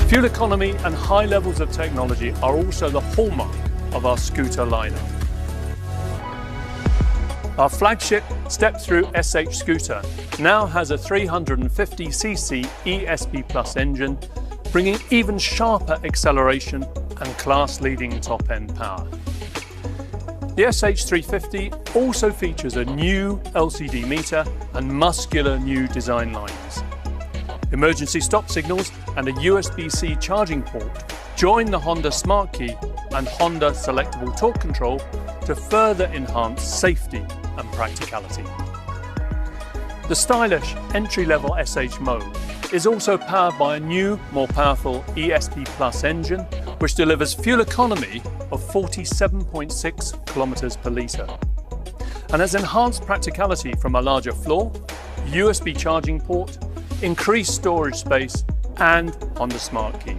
Fuel economy and high levels of technology are also the hallmark of our scooter lineup. Our flagship step-through SH Scooter now has a 350cc ESP Plus engine, bringing even sharper acceleration and class-leading top-end power. The SH350 also features a new LCD meter and muscular new design lines. Emergency stop signals and a USB-C charging port join the Honda Smart Key and Honda Selectable torque control to further enhance safety and practicality. The stylish entry-level SH mode is also powered by a new, more powerful ESP Plus engine, which delivers fuel economy of 47.6 kilometers per litre and has enhanced practicality from a larger floor, USB charging port, increased storage space and Honda Smart Key.